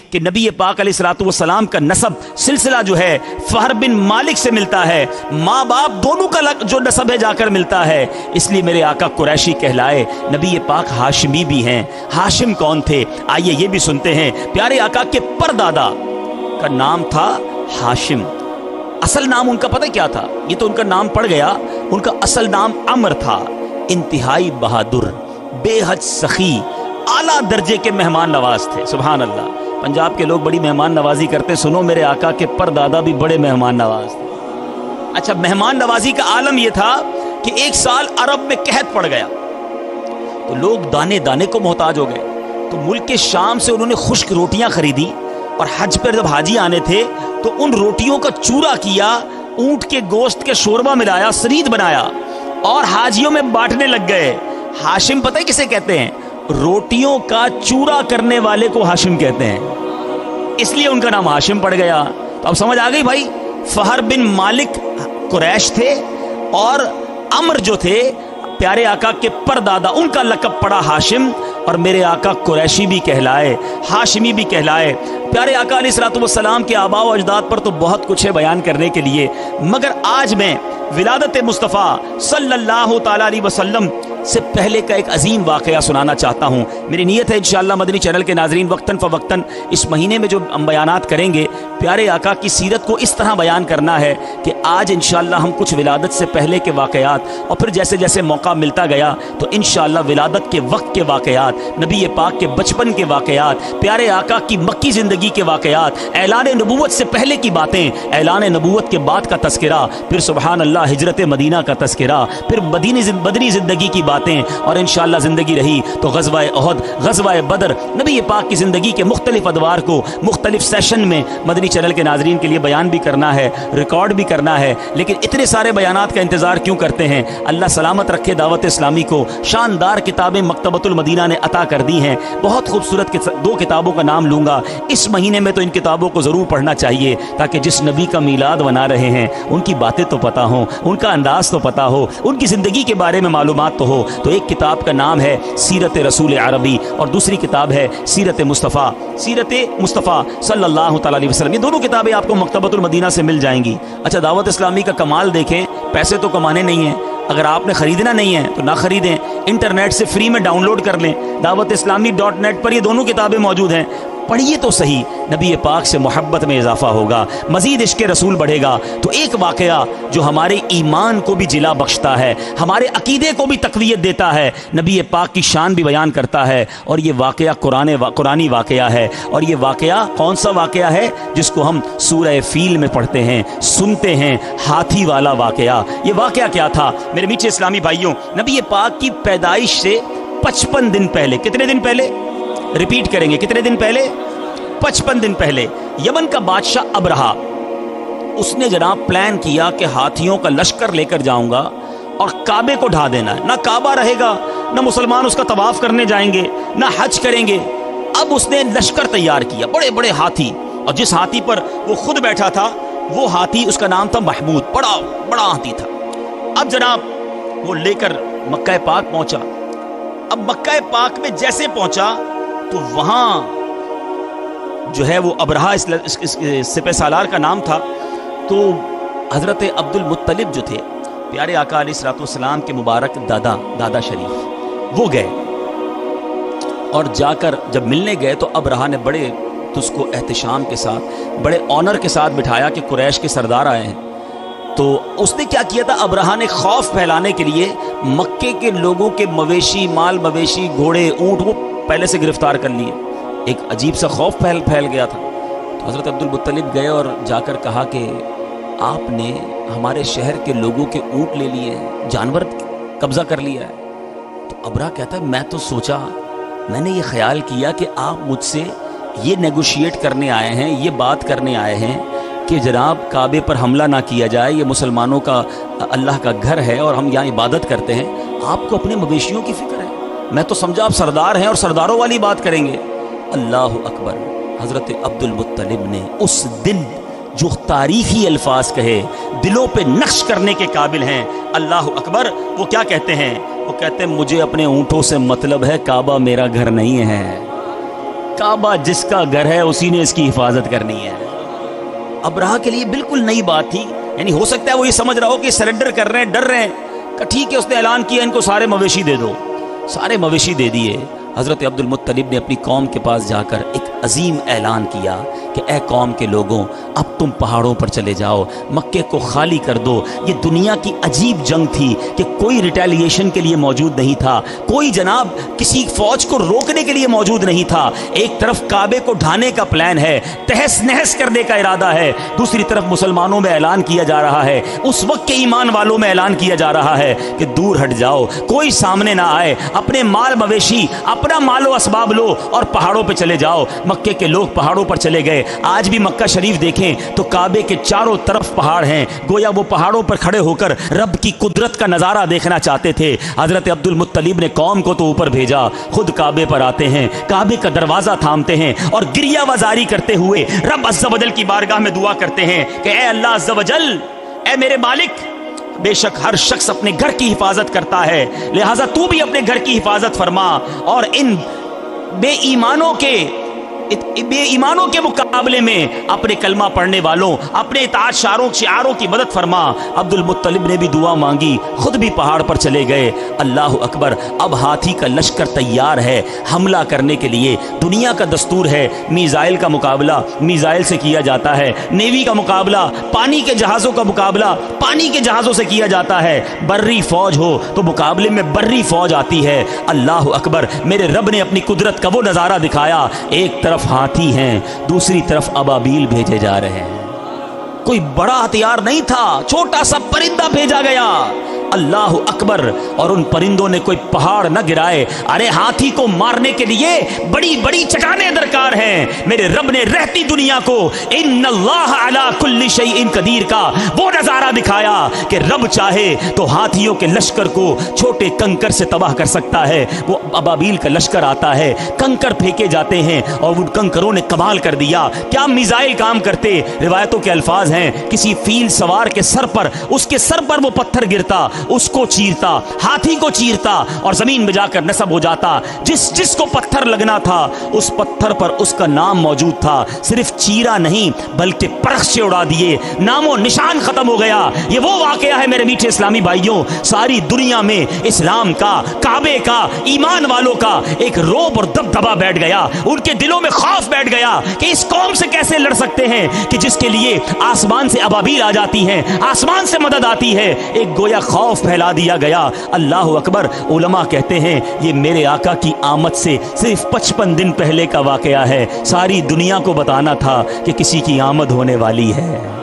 کہ نبی پاک علیہ السلام کا نسب سلسلہ جو ہے فہر بن مالک سے ملتا ہے، ماں باپ دونوں کا جو نسب ہے جا کر ملتا ہے، اس لیے میرے آقا قریشی کہلائے۔ نبی پاک ہاشمی بھی ہیں۔ ہاشم کون تھے؟ آئیے یہ بھی سنتے ہیں۔ پیارے آقا کے پردادا کا نام تھا ہاشم۔ اصل نام ان کا پتہ کیا تھا؟ یہ تو ان کا نام پڑ گیا، ان کا اصل نام عمر تھا۔ انتہائی بہادر، بے حد سخی، اعلیٰ درجے کے مہمان نواز تھے۔ سبحان اللہ، پنجاب کے لوگ بڑی مہمان نوازی کرتے، سنو میرے آقا کے پردادا بھی بڑے مہمان نواز تھے۔ اچھا، مہمان نوازی کا عالم یہ تھا کہ ایک سال عرب میں قحط پڑ گیا تو لوگ دانے دانے کو محتاج ہو گئے، تو ملک کے شام سے انہوں نے خشک روٹیاں خریدی، اور حج پر جب حاجی آنے تھے تو ان روٹیوں کا چورا کیا، اونٹ کے گوشت کے شوربہ ملایا، سرید بنایا اور حاجیوں میں بانٹنے لگ گئے۔ ہاشم پتہ ہے کسے کہتے ہیں؟ روٹیوں کا چورا کرنے والے کو ہاشم کہتے ہیں، اس لیے ان کا نام ہاشم پڑ گیا۔ تو اب سمجھ آ گئی بھائی، فہر بن مالک قریش تھے اور عمر جو تھے پیارے آقا کے پردادا، ان کا لقب پڑا ہاشم، اور میرے آقا قریشی بھی کہلائے، ہاشمی بھی کہلائے۔ پیارے آقا علیہ السلام کے آباء و اجداد پر تو بہت کچھ ہے بیان کرنے کے لیے، مگر آج میں ولادت مصطفیٰ صلی اللہ تعالی علیہ وسلم سے پہلے کا ایک عظیم واقعہ سنانا چاہتا ہوں۔ میری نیت ہے انشاءاللہ مدنی چینل کے ناظرین وقتاً فوقتاً اس مہینے میں جو ہم بیانات کریں گے، پیارے آقا کی سیرت کو اس طرح بیان کرنا ہے کہ آج انشاءاللہ ہم کچھ ولادت سے پہلے کے واقعات، اور پھر جیسے جیسے موقع ملتا گیا تو انشاءاللہ ولادت کے وقت کے واقعات، نبی پاک کے بچپن کے واقعات، پیارے آقا کی مکی زندگی کے واقعات، اعلان نبوت سے پہلے کی باتیں، اعلان نبوت کے بعد کا تذکرہ، پھر سبحان اللہ ہجرت مدینہ کا تذکرہ، پھر بدری زندگی کی باتیں، اور انشاءاللہ زندگی رہی تو غزوہ احد، غزوہ بدر، نبی پاک کی زندگی کے مختلف ادوار کو مختلف سیشن میں مدنی چینل کے ناظرین کے لیے بیان بھی کرنا ہے، ریکارڈ بھی کرنا ہے۔ لیکن اتنے سارے بیانات کا انتظار کیوں کرتے ہیں؟ اللہ سلامت رکھے دعوت اسلامی کو شاندار کتابیں مکتبۃ المدینہ نے عطا کر دی ہیں۔ بہت خوبصورت دو کتابوں کا نام لوں گا اس مہینے میں، تو ان کتابوں کو ضرور پڑھنا چاہیے تاکہ جس نبی کا میلاد منا رہے ہیں ان کی باتیں تو پتہ ہوں، ان کا انداز تو پتہ ہو، ان کی زندگی کے بارے میں معلومات تو ہو۔ تو ایک کتاب کا نام ہے سیرت رسول عربی، اور دوسری کتاب ہے سیرت مصطفیٰ صلی اللہ تعالی علیہ وسلم۔ یہ دونوں کتابیں آپ کو مکتبۃ المدینہ سے مل جائیں گی۔ اچھا، دعوت اسلامی کا کمال دیکھیں، پیسے تو کمانے نہیں ہیں، اگر آپ نے خریدنا نہیں ہے تو نہ خریدیں، انٹرنیٹ سے فری میں ڈاؤن لوڈ کر لیں، دعوت اسلامی .net پر یہ دونوں کتابیں موجود ہیں۔ پڑھیے تو صحیح، نبی پاک سے محبت میں اضافہ ہوگا، مزید عشق رسول بڑھے گا۔ تو ایک واقعہ جو ہمارے ایمان کو بھی جلا بخشتا ہے، ہمارے عقیدے کو بھی تقویت دیتا ہے، نبی پاک کی شان بھی بیان کرتا ہے، اور یہ واقعہ قرآنی واقعہ ہے۔ اور یہ واقعہ کون سا واقعہ ہے؟ جس کو ہم سورہ فیل میں پڑھتے ہیں، سنتے ہیں، ہاتھی والا واقعہ۔ یہ واقعہ کیا تھا میرے میٹھے اسلامی بھائیوں؟ نبی پاک کی پیدائش سے 55 دن پہلے، کتنے دن پہلے؟ ریپیٹ کریں گے، کتنے دن پہلے؟ 55 دن پہلے یمن کا بادشاہ ابرہا، اس نے جناب پلان کیا کہ ہاتھیوں کا لشکر لے کر جاؤں گا اور کعبے کو ڈھا دینا ہے، نہ کعبہ رہے گا، نہ مسلمان اس کا طواف کرنے جائیں گے، نہ حج کریں گے۔ اب اس نے لشکر تیار کیا، بڑے بڑے ہاتھی، اور جس ہاتھی پر وہ خود بیٹھا تھا وہ ہاتھی، اس کا نام تھا محمود، بڑا بڑا ہاتھی تھا۔ اب جناب وہ لے کر مکہ پاک پہنچا۔ اب مکہ پاک میں جیسے پہنچا تو وہاں جو ہے وہ ابرہا سپہ سالار کا نام تھا، تو حضرت عبد المطلب جو تھے پیارے آقا علیہ السلام کے مبارک دادا شریف، وہ گئے، اور جا کر جب ملنے گئے تو ابرہا نے بڑے اس کو احتشام کے ساتھ، بڑے آنر کے ساتھ بٹھایا کہ قریش کے سردار آئے ہیں۔ تو اس نے کیا کیا تھا؟ ابرہا نے خوف پھیلانے کے لیے مکے کے لوگوں کے مویشی، مال مویشی، گھوڑے، اونٹ وہ پہلے سے گرفتار کر لیے۔ ایک عجیب سا خوف پھیل گیا تھا۔ تو حضرت عبد المطلب گئے اور جا کر کہا کہ آپ نے ہمارے شہر کے لوگوں کے اونٹ لے لیے، جانور قبضہ کر لیا ہے۔ تو ابرہا کہتا ہے میں تو سوچا، میں نے یہ خیال کیا کہ آپ مجھ سے یہ نیگوشیٹ کرنے آئے ہیں، یہ بات کرنے آئے ہیں کہ جناب کعبے پر حملہ نہ کیا جائے، یہ مسلمانوں کا اللہ کا گھر ہے اور ہم یہاں عبادت کرتے ہیں، آپ کو اپنے مویشیوں کی فکر ہے۔ میں تو سمجھا آپ سردار ہیں اور سرداروں والی بات کریں گے۔ اللہ اکبر! حضرت عبد المطلب نے اس دن جو تاریخی الفاظ کہے، دلوں پہ نقش کرنے کے قابل ہیں، اللہ اکبر! وہ کیا کہتے ہیں؟ وہ کہتے ہیں مجھے اپنے اونٹوں سے مطلب ہے، کعبہ میرا گھر نہیں ہے، کعبہ جس کا گھر ہے اسی نے اس کی حفاظت کرنی ہے۔ ابرہہ کے لیے بالکل نئی بات تھی، یعنی ہو سکتا ہے وہ یہ سمجھ رہا ہو کہ سرنڈر کر رہے ہیں، ڈر رہے ہیں، کہ ٹھیک ہے اس نے اعلان کیا ان کو سارے مویشی دے دو، سارے مویشی دے دیے۔ حضرت عبد المطلب نے اپنی قوم کے پاس جا کر ایک عظیم اعلان کیا کہ اے قوم کے لوگوں، اب تم پہاڑوں پر چلے جاؤ، مکے کو خالی کر دو۔ یہ دنیا کی عجیب جنگ تھی کہ کوئی ریٹیلیشن کے لیے موجود نہیں تھا، کوئی جناب کسی فوج کو روکنے کے لیے موجود نہیں تھا۔ ایک طرف کعبے کو ڈھانے کا پلان ہے، تہس نہس کرنے کا ارادہ ہے، دوسری طرف مسلمانوں میں اعلان کیا جا رہا ہے، اس وقت کے ایمان والوں میں اعلان کیا جا رہا ہے کہ دور ہٹ جاؤ، کوئی سامنے نہ آئے، اپنے مال مویشی، اپنا مال و اسباب لو اور پہاڑوں پہ چلے جاؤ۔ مکے کے لوگ پہاڑوں پر چلے گئے۔ آج بھی مکہ شریف دیکھیں تو کعبے کے چاروں طرف پہاڑ ہیں، گویا وہ پہاڑوں پر کھڑے ہو کر رب کی قدرت کا نظارہ دیکھنا چاہتے تھے۔ حضرت عبد المطلب نے قوم کو تو اوپر بھیجا، خود کعبے پر آتے ہیں، کعبے کا دروازہ تھامتے ہیں اور گریہ وزاری کرتے ہوئے رب عز و جل کی بارگاہ میں دعا کرتے ہیں کہ اے اللہ عز و جل، اے میرے مالک، بے شک ہر شخص اپنے گھر کی حفاظت کرتا ہے، لہٰذا تو بھی اپنے گھر کی حفاظت فرما اور ان بے ایمانوں کے مقابلے میں اپنے کلمہ پڑھنے والوں، اپنے اطاعت شعاروں کی مدد فرما۔ عبد المطلب نے بھی دعا مانگی، خود بھی پہاڑ پر چلے گئے۔ اللہ اکبر، اب ہاتھی کا لشکر تیار ہے حملہ کرنے کے لیے۔ دنیا کا دستور ہے میزائل کا مقابلہ میزائل سے کیا جاتا ہے، نیوی کا مقابلہ، پانی کے جہازوں کا مقابلہ پانی کے جہازوں سے کیا جاتا ہے، بری فوج ہو تو مقابلے میں بری فوج آتی ہے۔ اللہ اکبر، میرے رب نے اپنی قدرت کا وہ نظارہ دکھایا، ایک طرف ہاتھی ہیں، دوسری طرف ابابیل بھیجے جا رہے ہیں۔ کوئی بڑا ہتھیار نہیں تھا، چھوٹا سا پرندہ بھیجا گیا۔ اللہ اکبر، اور ان پرندوں نے کوئی پہاڑ نہ گرائے۔ ارے ہاتھی کو مارنے کے لیے بڑی بڑی چٹانیں درکار ہیں۔ میرے رب نے رہتی دنیا کو ان اللہ علی کل شیء قدیر کا وہ نظارہ دکھایا کہ رب چاہے تو ہاتھیوں کے لشکر کو چھوٹے کنکر سے تباہ کر سکتا ہے۔ وہ ابابیل کا لشکر آتا ہے، کنکر پھینکے جاتے ہیں اور ان کنکروں نے کمال کر دیا۔ کیا میزائل کام کرتے؟ روایتوں کے الفاظ ہیں کسی فیل سوار کے سر پر، اس کے سر پر وہ پتھر گرتا، اس کو چیرتا، ہاتھی کو چیرتا اور زمین میں جا کر نصب ہو جاتا۔ جس کو پتھر لگنا تھا اس پتھر پر اس کا نام موجود تھا، صرف چیرا نہیں بلکہ پرخ سے اڑا دیے، نام و نشان ختم ہو گیا۔ یہ وہ واقعہ ہے میرے میٹھے اسلامی بھائیوں، ساری دنیا میں اسلام کا، کعبے کا، ایمان والوں کا ایک روب اور دبدبا بیٹھ گیا، ان کے دلوں میں خوف بیٹھ گیا کہ اس قوم سے کیسے لڑ سکتے ہیں کہ جس کے لیے آسمان سے ابابیل آ جاتی ہیں، آسمان سے مدد آتی ہے۔ ایک گویا خوف پھیلا دیا گیا۔ اللہ اکبر، علماء کہتے ہیں یہ میرے آقا کی آمد سے صرف 55 دن پہلے کا واقعہ ہے، ساری دنیا کو بتانا تھا کہ کسی کی آمد ہونے والی ہے۔